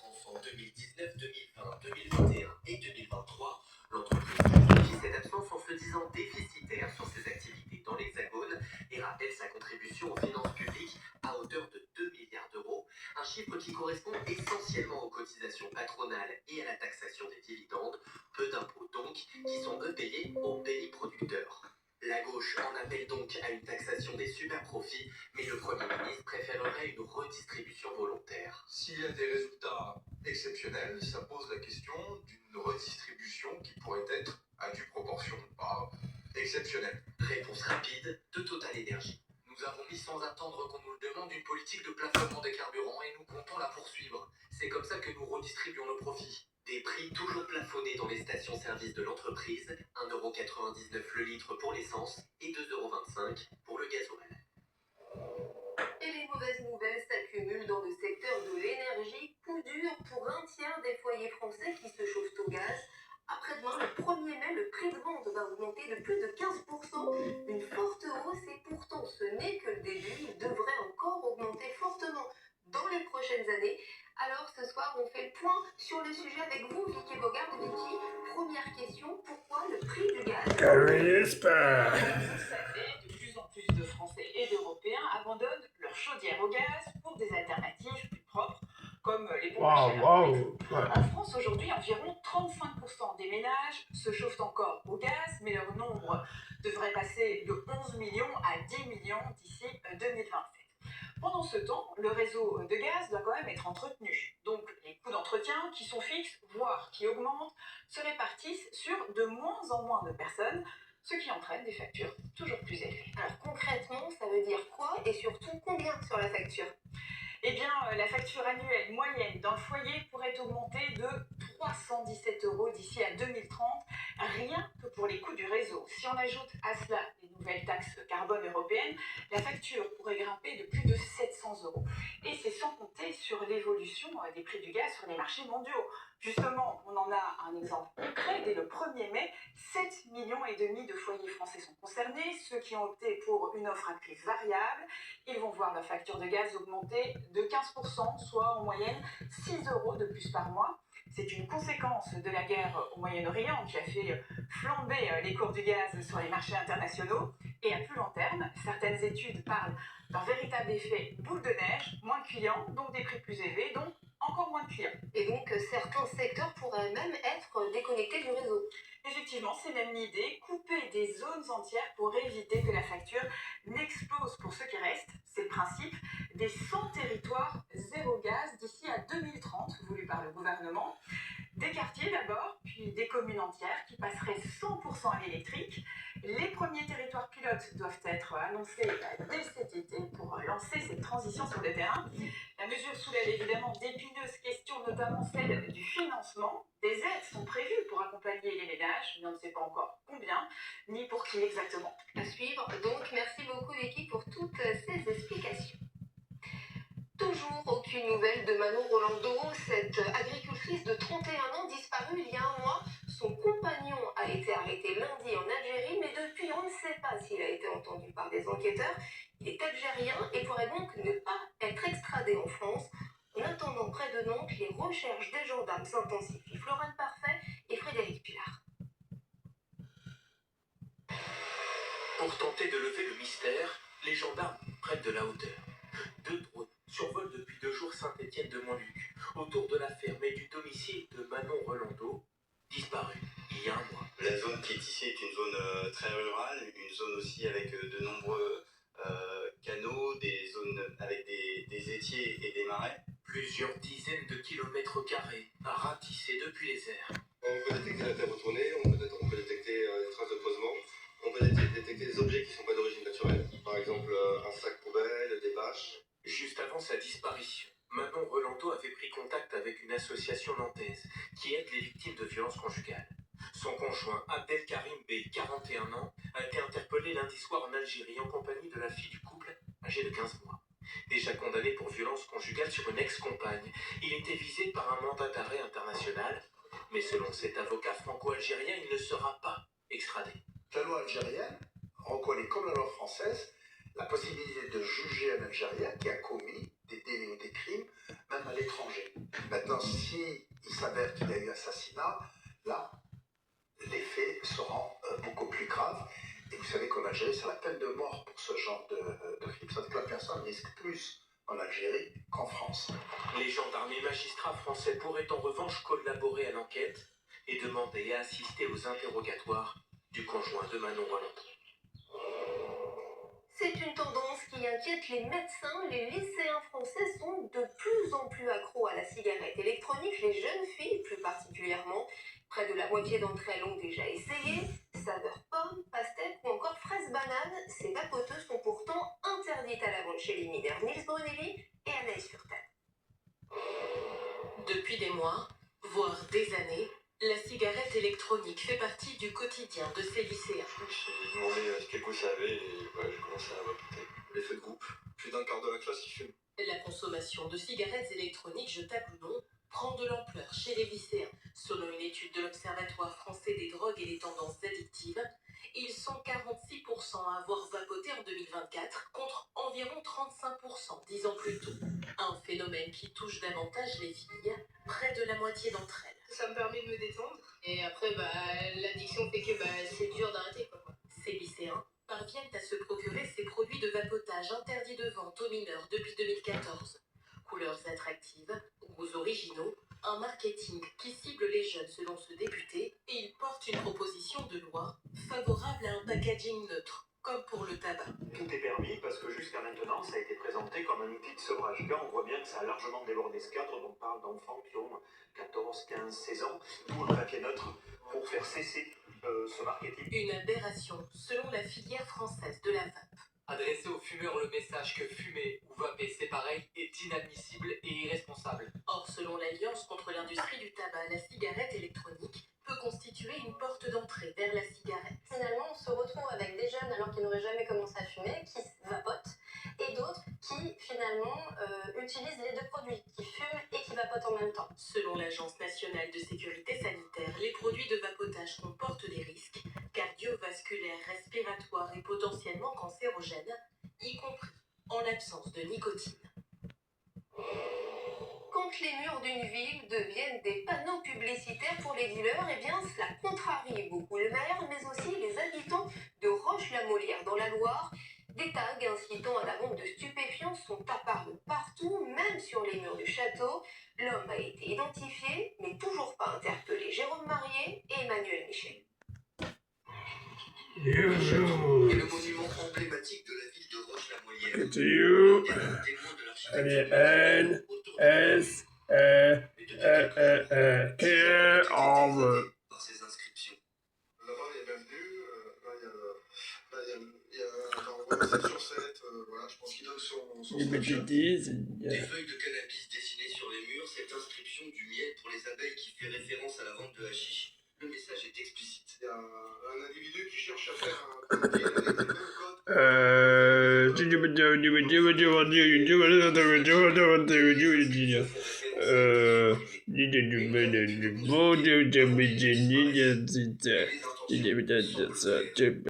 France en 2019, 2020, 2021 et 2023, l'entreprise justifie cette absence en se disant déficitaire sur ses activités dans l'Hexagone et rappelle sa contribution aux finances publiques à hauteur de 2 milliards d'euros, un chiffre qui correspond essentiellement aux cotisations patronales et à la taxation des dividendes, peu d'impôts donc, qui sont eux payés aux pays producteurs. La gauche en appelle donc à une taxation des super-profits, mais le Premier ministre préférerait une redistribution volontaire. S'il y a des résultats exceptionnels, ça pose la question d'une redistribution qui pourrait être à due proportion, pas exceptionnelle. Réponse rapide de Total Énergie. Nous avons mis sans attendre qu'on nous le demande une politique de plafonnement des carburants et nous comptons la poursuivre. C'est comme ça que nous redistribuons nos profits. Des prix toujours plafonnés dans les stations-service de l'entreprise, 1,99€ le litre pour l'essence et 2,25€ pour le gasoil. Et les mauvaises nouvelles s'accumulent dans le secteur de l'énergie, coup dur pour un tiers des foyers français qui se chauffent au gaz. Après-demain, le 1er mai, le prix de vente va augmenter de plus de 15%. Une forte hausse et pourtant ce n'est que le début. Il devrait encore augmenter fortement dans les prochaines années. Alors ce soir, on fait le point sur le sujet avec vous, Vicky Bogart. Vicky, première question, pourquoi le prix du gaz Vous savez, de plus en plus de Français et d'Européens abandonnent leur chaudière au gaz pour des alternatives plus propres, comme les pompes à chaleur. En France, aujourd'hui, environ 35% des ménages se chauffent encore au gaz, mais leur nombre devrait passer de 11 millions à 10 millions d'ici 2027. Pendant ce temps, le réseau de gaz doit quand même être entretenu. Donc, les coûts d'entretien, qui sont fixes, voire qui augmentent, se répartissent sur de moins en moins de personnes, ce qui entraîne des factures toujours plus élevées. Alors concrètement, ça veut dire quoi et surtout combien sur la facture? Eh bien, la facture annuelle moyenne d'un foyer pourrait augmenter de 317 € d'ici à 2030, rien que pour les coûts du réseau. Si on ajoute à cela les nouvelles taxes carbone européennes, la facture pourrait grimper de plus de 700 €. Et c'est sans compter sur l'évolution des prix du gaz sur les marchés mondiaux. Justement, on en a un exemple concret. Dès le 1er mai, 7,5 millions de foyers français sont concernés. Ceux qui ont opté pour une offre à prix variable, ils vont voir leur facture de gaz augmenter de 15%, soit en moyenne 6 € de plus par mois. C'est une conséquence de la guerre au Moyen-Orient qui a fait flamber les cours du gaz sur les marchés internationaux. Et à plus long terme, certaines études parlent d'un véritable effet boule de neige, moins de clients, donc des prix plus élevés, donc encore moins de clients. Et donc certains secteurs pourraient même être déconnectés du réseau. Effectivement, c'est même l'idée, couper des zones entières pour éviter que la facture n'explose pour ceux qui restent. C'est le principe des 100 territoires zéro gaz d'ici à 2030, voulu par le gouvernement. Des quartiers d'abord, puis des communes entières qui passeraient 100% à l'électrique. Les premiers territoires pilotes doivent être annoncés dès cet été pour lancer cette transition sur le terrain. La mesure soulève évidemment d'épineuses questions, notamment celle du financement. Des aides sont prévues pour accompagner les ménages, mais on ne sait pas encore combien, ni pour qui exactement. À suivre, donc merci beaucoup Vicky pour toutes ces explications. Toujours aucune nouvelle de Manon Rolando, cette agricultrice de 31 ans disparue il y a un mois. Son compagnon a été arrêté lundi en Algérie, mais depuis on ne sait pas s'il a été entendu par des enquêteurs. Il est algérien et pourrait donc ne pas être extradé en France. En attendant, près de Nantes, les recherches des gendarmes s'intensifient. Florent Parfait et Frédéric Pilar. Pour tenter de lever le mystère, les gendarmes prennent de la hauteur. 2 drones survolent depuis 2 jours Saint-Étienne-de-Montluc, autour de la ferme et du domicile de Manon Rolando, disparue il y a un mois. La zone qui est ici est une zone très rurale, une zone aussi avec de nombreux canaux, des zones avec des étiers et des marais. Plusieurs dizaines de kilomètres carrés ratissés depuis les airs. On peut détecter la terre retournée, on peut détecter des traces de posement, on peut détecter des objets qui ne sont pas d'origine naturelle, par exemple un sac poubelle, des bâches. Juste avant sa disparition, Manon Rolando avait pris contact avec une association nantaise qui aide les victimes de violences conjugales. Son conjoint, Abdelkarim B, 41 ans, a été interpellé lundi soir en Algérie en compagnie de la fille du couple, âgée de 15 mois. Déjà condamné pour violence conjugale sur une ex-compagne, il était visé par un mandat d'arrêt international, mais selon cet avocat franco-algérien, il ne sera pas extradé. La loi algérienne reconnaît, comme la loi française, la possibilité de juger un Algérien qui a commis des délits ou des crimes, même à l'étranger. Maintenant, Maintenant, si il s'avère qu'il y a eu assassinat, là, les faits seront beaucoup plus graves. Et vous savez qu'en Algérie, c'est la peine de mort pour ce genre de crime. C'est-à-dire que la personne risque plus en Algérie qu'en France. Les gendarmes et magistrats français pourraient en revanche collaborer à l'enquête et demander à assister aux interrogatoires du conjoint de Manon Roland. C'est une tendance qui inquiète les médecins. Les lycéens français sont de plus en plus accros à la cigarette électronique, les jeunes filles plus particulièrement. Près de la moitié d'entre elles ont déjà essayé. Saveur pomme, pastèque ou encore fraise banane, ces vapoteuses sont pourtant interdites à la vente chez les mineurs Nils Brunelli et Anaïs Furtad. Depuis des mois, voire des années, la cigarette électronique fait partie du quotidien de ces lycéens. Je me suis demandé ce qu'elle vous savait et j'ai commencé à vapoter. L'effet de groupe. Plus d'un quart de la classe qui fume. La consommation de cigarettes électroniques, jetables ou non, prend de l'ampleur chez les lycéens. Selon une étude de l'Observatoire français des drogues et des tendances addictives, ils sont 46% à avoir vapoté en 2024 contre environ 35% 10 ans plus tôt. Un phénomène qui touche davantage les filles, près de la moitié d'entre elles. Ça me permet de me détendre. Et après, l'addiction fait que c'est dur d'arrêter, quoi. Ces lycéens parviennent à se procurer ces produits de vapotage interdits de vente aux mineurs depuis 2014. Couleurs attractives, goûts originaux, un marketing qui cible les jeunes selon ce député, et il porte une proposition de loi favorable à un packaging neutre, comme pour le tabac. Tout est permis parce que jusqu'à maintenant, ça a été présenté comme un outil de sevrage. Là, on voit bien que ça a largement débordé ce cadre. On parle d'enfants qui ont 14, 15, 16 ans, d'où le papier neutre pour faire cesser ce marketing. Une aberration, selon la filière française de la vape. Adresser aux fumeurs le message que fumer ou vaper c'est pareil est inadmissible et irresponsable. Or, selon l'Alliance contre l'industrie du tabac, la cigarette électronique peut constituer une porte d'entrée vers la cigarette. Finalement, on se retrouve avec des jeunes alors qu'ils n'auraient jamais commencé à fumer, qui vapotent, et d'autres qui finalement utilisent les deux produits, qui fument et qui vapotent en même temps. Selon l'Agence nationale de sécurité sanitaire, les produits de vapotage comportent des risques cardiovasculaires, respiratoires et potentiellement cancérogènes, y compris en l'absence de nicotine. Quand les murs d'une ville deviennent des panneaux publicitaires pour les dealers, eh bien cela contrarie beaucoup le maire, mais aussi les habitants de Roche-la-Molière dans la Loire. Des tags incitant à la vente de stupéfiants sont apparus partout, même sur les murs du château. L'homme a été identifié, mais toujours pas interpellé. Jérôme Marier et Emmanuel Michel. Et le monument emblématique de la ville de Roche-la-Molière. Témoin de l'architecture par ses inscriptions. Là-bas, il y a bienvenue. Il y a un 7 sur 7. Voilà, je pense qu'il donne son snapshot. Des feuilles de cannabis dessinées sur les murs, cette inscription du miel pour les abeilles qui fait référence à la vente de hashish. Le message est explicite. Il y a un individu qui cherche à faire un deal avec les mêmes codes. Les intentions